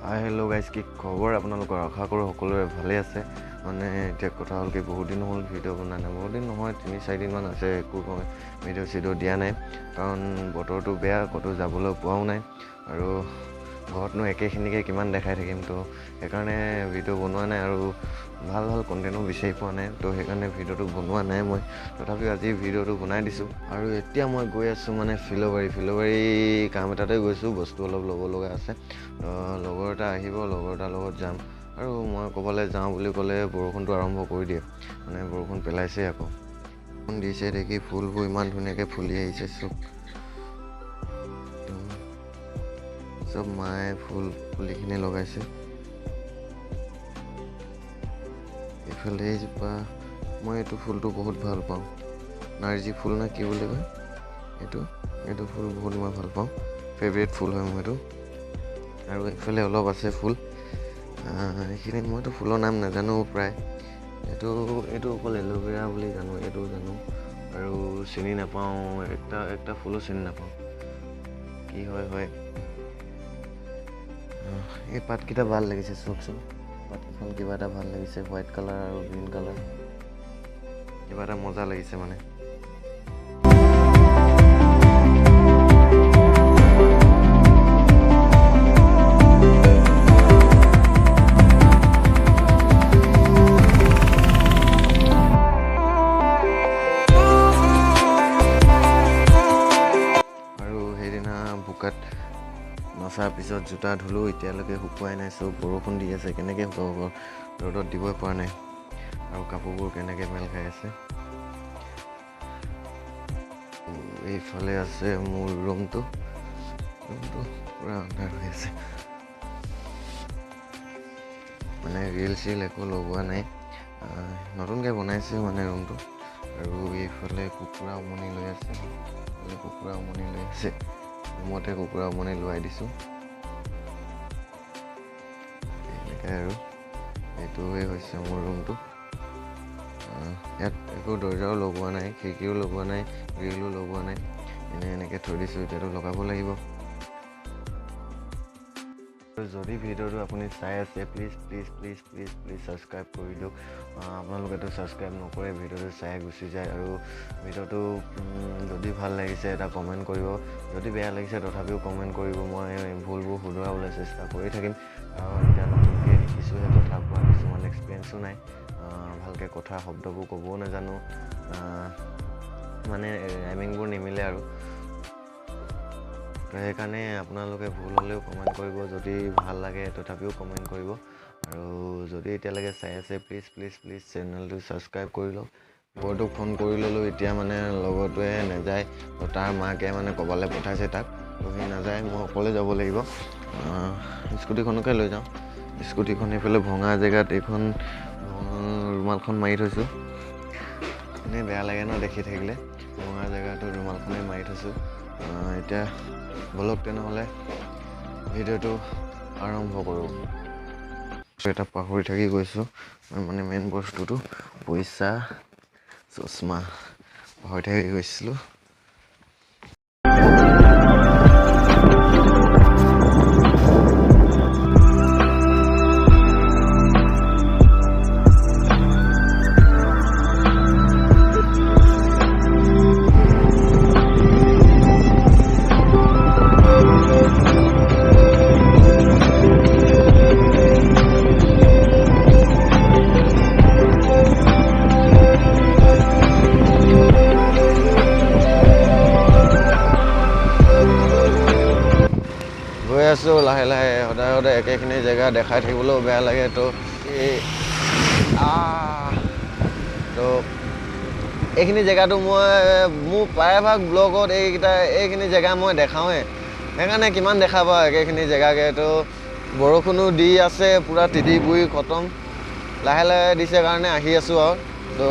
Hi hello' guys, কি খবৰ আপোনালোকৰ? আশা কৰোঁ সকলোৰে ভালে আছে। মানে এতিয়া কথা হ'ল কি, বহুত দিন হ'ল ভিডিঅ' বনা নাই। বহুত দিন নহয়, 3-4 দিনমান আছে একো ভিডিঅ' দিয়া নাই। কাৰণ বতৰটো বেয়া, ক'তো যাবলৈ পোৱাও নাই আৰু ঘৰতনো একেখিনিকে কিমান দেখাই থাকিম। তো সেইকাৰণে ভিডিঅ' বনোৱা নাই আৰু ভাল কণ্টেণ্টো বিচাৰি পোৱা নাই। তো সেইকাৰণে ভিডিঅ'টো বনোৱা নাই মই। তথাপিও আজি ভিডিঅ'টো বনাই দিছোঁ। আৰু এতিয়া মই গৈ আছোঁ মানে ফিল'বাৰী কাম এটাতে গৈছোঁ। বস্তু অলপ ল'ব লগা আছে। লগৰ এটা আহিব, লগৰ এটাৰ লগত যাম। আৰু মই ক'বলৈ যাওঁ বুলি ক'লে বৰষুণটো আৰম্ভ কৰি দিয়ে। মানে বৰষুণ পেলাইছে আকৌ। বৰষুণ দিছে দেখি ফুলবোৰ ইমান ধুনীয়াকৈ ফুলি আহিছে চব মায়ে পুলিখিনি লগাইছে। এইফালে এইজোপা, মই এইটো ফুলটো বহুত ভাল পাওঁ। নাৰ্জী ফুল নে কি বুলি কয় এইটো ফুল বহুত মই ভাল পাওঁ। ফেভৰেট ফুল হয় মোৰ এইটো। আৰু এইফালে অলপ আছে ফুল। এইখিনি মইতো ফুলৰ নাম নাজানো প্ৰায়। এইটো অকল এল'ভেৰা বুলি জানো, এইটো জানো আৰু চিনি নাপাওঁ। একটা ফুলো চিনি নাপাওঁ কি হয়। এই পাতকেইটা ভাল লাগিছে, চাওকচোন। পাতকেইখন কিবা এটা ভাল লাগিছে, হোৱাইট কালাৰ আৰু গ্ৰীণ কালাৰ। কিবা এটা মজা লাগিছে মানে। বোকাত নচাৰ পিছত জোতা ধুলোঁ, এতিয়ালৈকে শুকুৱাই নাই। চব বৰষুণ দি আছে, কেনেকৈ শুকাব? ৰ'দত দিবই পৰা নাই। আৰু কাপোৰবোৰ কেনেকৈ মেল খাই আছে। এইফালে আছে মোৰ ৰুমটো পূৰা আন্ধাৰ হৈ আছে। মানে ৰিল একো লগোৱা নাই, নতুনকৈ বনাইছোঁ মানে ৰুমটো। আৰু এইফালে কুকুৰা উমনি লৈ আছে। ৰুমতে কুকুৰা উমনি লোৱাই দিছোঁ। এনেকৈ আৰু এইটোৱে হৈছে মোৰ ৰুমটো। ইয়াত একো দৰ্জাও লগোৱা নাই, খিৰিকীও লগোৱা নাই, গ্ৰিলো লগোৱা নাই। এনেকৈ থৈ দিছোঁ। এতিয়াতো লগাব লাগিব। যদি ভিডিঅ'টো আপুনি চাই আছে, প্লিজ ছাবস্ক্ৰাইব কৰি দিয়ক। আপোনালোকেতো ছাবস্ক্ৰাইব নকৰে, ভিডিঅ'টো চাই গুচি যায়। আৰু ভিডিঅ'টো যদি ভাল লাগিছে এটা কমেণ্ট কৰিব, যদি বেয়া লাগিছে তথাপিও কমেণ্ট কৰিব। মই ভুলবোৰ শুধৰাবলৈ চেষ্টা কৰি থাকিম। আৰু এতিয়া নতুনকৈ শিকিছোঁহে কথা কোৱা, কিছুমান এক্সপিৰিয়েঞ্চো নাই। ভালকৈ শব্দবোৰ ক'বও নাজানো, মানে ৰাইমিংবোৰ নিমিলে আৰু। তো সেইকাৰণে আপোনালোকে ভুল হ'লেও কমেণ্ট কৰিব, যদি ভাল লাগে তথাপিও কমেণ্ট কৰিব। আৰু যদি এতিয়ালৈকে চাই আছে, প্লিজ চেনেলটো ছাবস্ক্ৰাইব কৰি লওক। লগৰটোক ফোন কৰি ল'লোঁ, এতিয়া মানে লগৰটোৱে নাযায়। তাৰ মাকে মানে ক'ৰবালৈ পঠাইছে তাক, তো সি নাযায়। মই অকলে যাব লাগিব। স্কুটিখনকে লৈ যাওঁ। স্কুটিখন এইফালে ভঙা জেগাত এইখন ৰুমালখন মাৰি থৈছোঁ। এনেই বেয়া লাগে ন দেখি থাকিলে। ভঙা জেগাটো ৰুমালখনেই মাৰি থৈছোঁ। এতিয়া বলক তেনেহ'লে ভিডিঅ'টো আৰম্ভ কৰোঁ। এটা পাহৰি থাকি গৈছোঁ, মানে মেইন বস্তুটো পইচা, চশমা পাহৰি থাকি গৈছিলোঁ। গৈ আছোঁ লাহে সদায় একেখিনি জেগা দেখাই থাকিবলৈও বেয়া লাগে। তো এইখিনি জেগাটো মোৰ প্ৰায়ভাগ ব্লগত এইখিনি জেগা মই দেখাওঁৱে। সেইকাৰণে কিমান দেখাব একেখিনি জেগাকে। তো বৰষুণো দি আছে, পূৰা তিতি বুৰি খতম। লাহে দিছে কাৰণে আহি আছোঁ আৰু। তো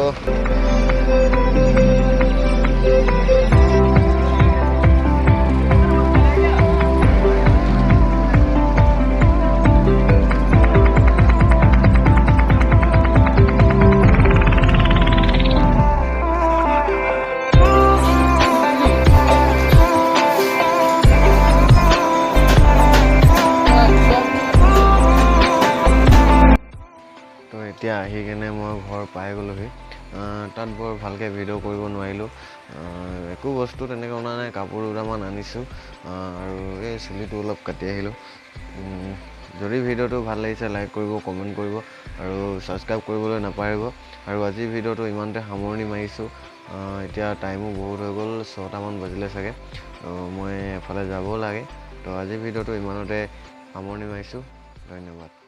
এতিয়া আহি কেনে মই ঘৰ পাই গ'লোহি তাত বৰ ভালকৈ ভিডিঅ' কৰিব নোৱাৰিলোঁ একো বস্তু তেনেকৈ অনা নাই কাপোৰ দুটামান আনিছোঁ আৰু এই চুলিটো অলপ কাটি আহিলোঁ যদি ভিডিঅ'টো ভাল লাগিছে লাইক কৰিব কমেণ্ট কৰিব আৰু ছাবস্ক্ৰাইব কৰিবলৈ নাপাহৰিব আৰু আজিৰ ভিডিঅ'টো ইমানতে সামৰণি মাৰিছোঁ এতিয়া টাইমো বহুত হৈ গ'ল 6টামান বাজিলে চাগে মই এফালে যাবও লাগে তো আজিৰ ভিডিঅ'টো ইমানতে সামৰণি মাৰিছোঁ ধন্যবাদ